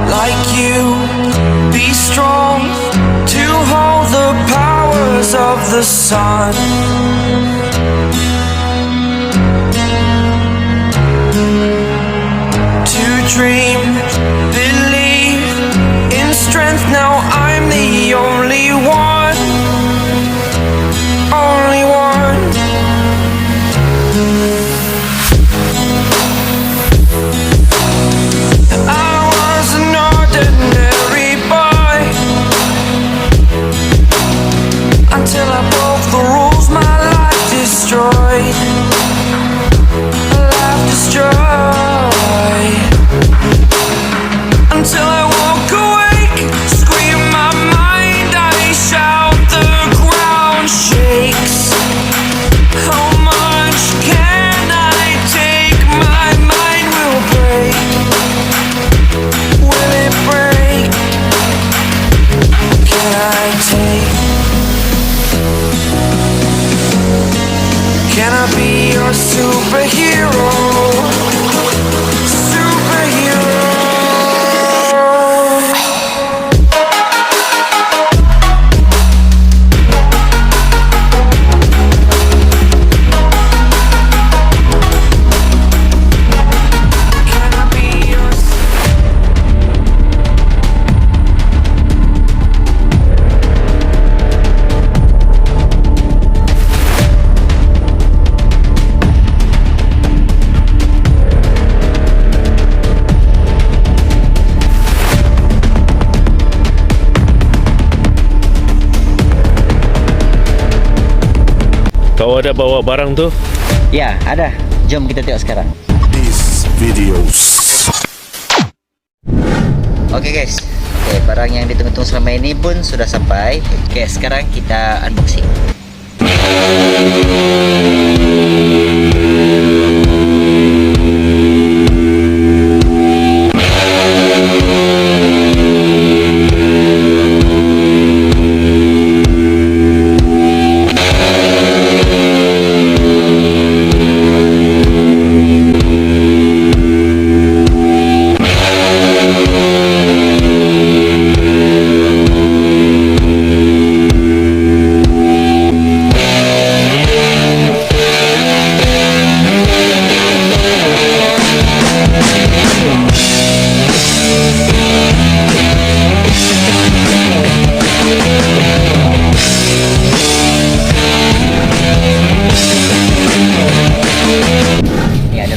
like you. Be strong to hold the powers of the sun. To dream, believe in strength. Now I'm the only one, only one. I was an ordinary boy until I broke the rules. My life destroyed, life destroyed. Until I walk awake, scream my mind, I shout, the ground shakes. How much can I take? My mind will break. Will it break? Can I take? Can I be your superhero? Superhero. Can I be your Kau ada bawa barang tu? Ya, ada. Jom kita tengok sekarang. These videos. Okey guys. Okey, barang yang ditunggu-tunggu selama ini pun sudah sampai. Okey, sekarang kita unboxing.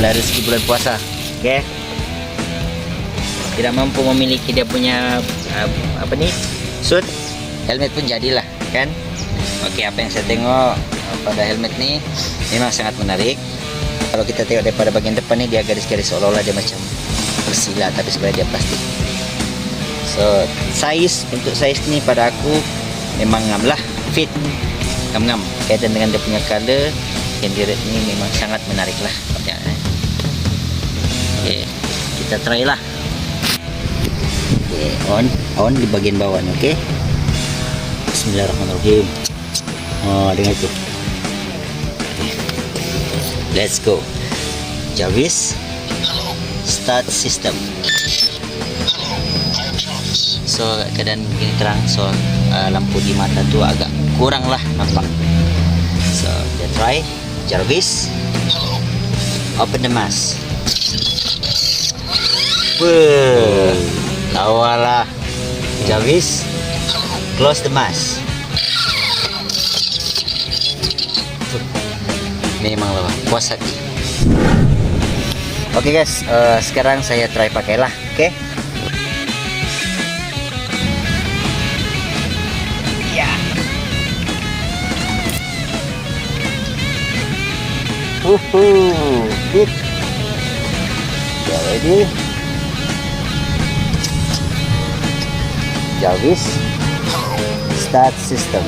Rezeki bulan puasa. Okey. Tidak mampu memiliki dia punya apa ni? Suit. Helmet pun jadilah, kan? Okey, apa yang saya tengok pada helmet ni memang sangat menarik. Kalau kita tengok daripada bahagian depan ni, dia garis-garis seolah-olah dia macam bersila, tapi sebenarnya dia plastik. So, untuk saiz ni pada aku memang ngam lah, fit ngam-ngam. Kaitan dengan dia punya color yang direct ni memang sangat menarik lah. Okay, kita try lah. Okay, on di bagian bawah ni. Okay, Bismillahirrahmanirrahim. Oh, dengar tu. Okay. Let's go. Jarvis, start system. So keadaan begini terang, so lampu di mata tu agak kurang lah nampak. So kita try. Jarvis, open the mask. Tawalah. Jarvis, close the mask. Memanglah puas hati. Oke guys, sekarang saya try pakailah. Oke. Ya. Fit. Ya, ready. Jarvis, start system.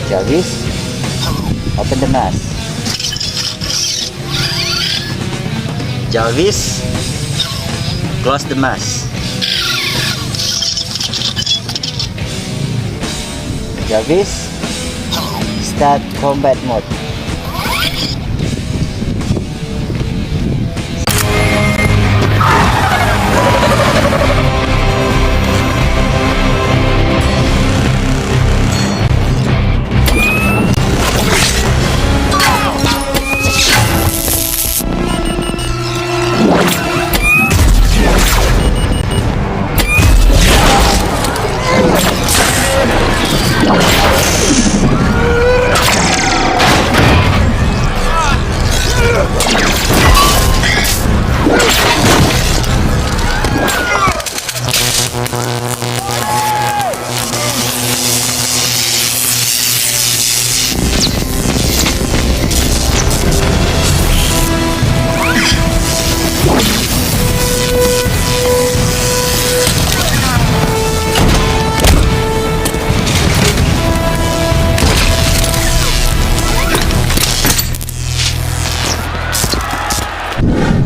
Jarvis, open the mask. Jarvis, close the mask. Jarvis, start combat mode.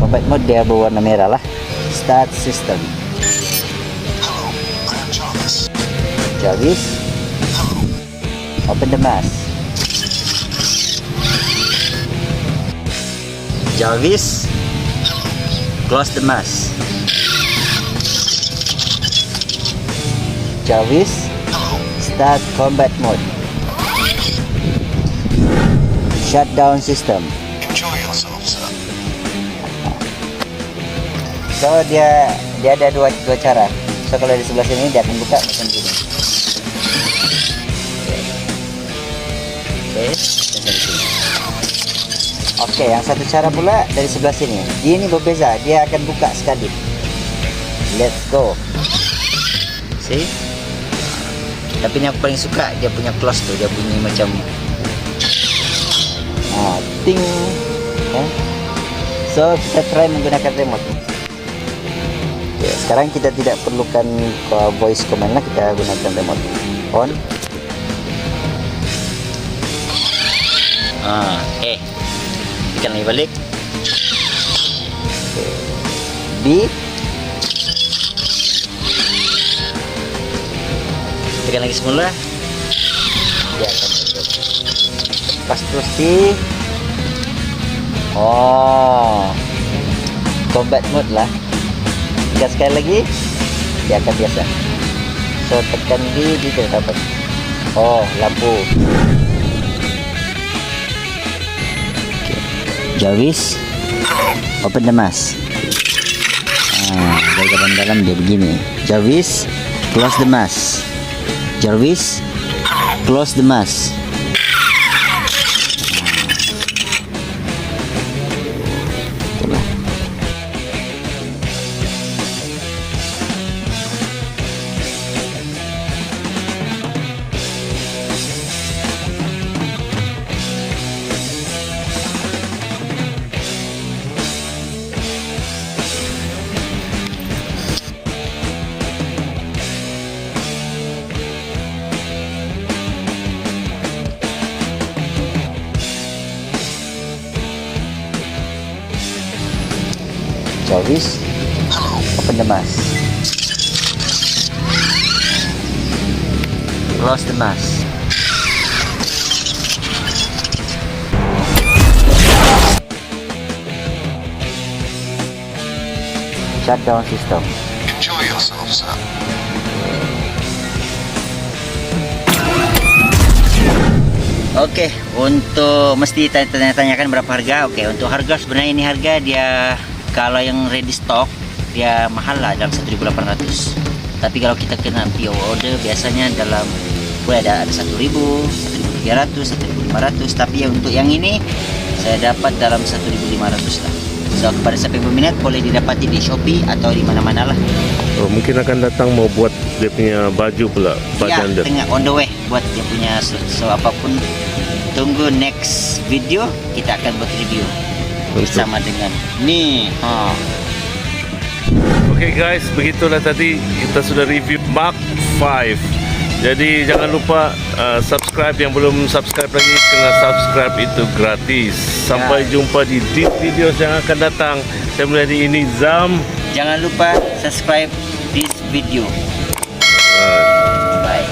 combat mode dia berwarna merah lah. Start system. Jarvis, open the mask. Jarvis, close the mask. Jarvis, start combat mode. Shutdown system. So dia ada dua cara. So kalau di sebelah sini dia akan buka macam gini. Oke, dari sini. Oke, yang satu cara pula dari sebelah sini. Dia ini berbeza, dia akan buka sekali. Let's go. See? Tapi yang aku paling suka dia punya close tu, dia bunyi macam ting. So kita try menggunakan remote. Okay, sekarang kita tidak perlukan voice command lah, kita gunakan remote. On. Tekan lagi balik. B. Tekan lagi semula. Dia akan tutup. Lepas terus di combat mode lah. Tekan sekali lagi, dia akan biasa. So tekan di dia dapat. Lampu. Jarvis, open the mask. Dari dalam dia begini. Jarvis, close the mask. Jarvis, close the mask. Itulah. Jarvis, open the mask. Close the mask. Shutdown system. Enjoy yourself, sir. Oke, untuk mesti tanya-tanyakan berapa harga. Oke, untuk harga sebenarnya ini harga dia kalau yang ready stock dia mahal lah dalam 1.800. Tapi kalau kita kena PO order biasanya dalam boleh ada 1.000, 1.300, 1.500. Tapi untuk yang ini saya dapat dalam 1.500 lah. So kepada siapa yang berminat boleh didapati di Shopee atau di mana-mana lah. Mungkin akan datang mau buat dia punya baju pula. Ya, tengah on the way buat dia punya. So apapun, tunggu next video kita akan buat review bersama dengan ni. Oke guys, begitulah tadi kita sudah review Mark 5. Jadi jangan lupa subscribe, yang belum subscribe lagi kena subscribe, itu gratis. Sampai jumpa di video yang akan datang. Saya Mulyadi, ini Zam. Jangan lupa subscribe this video. Bye.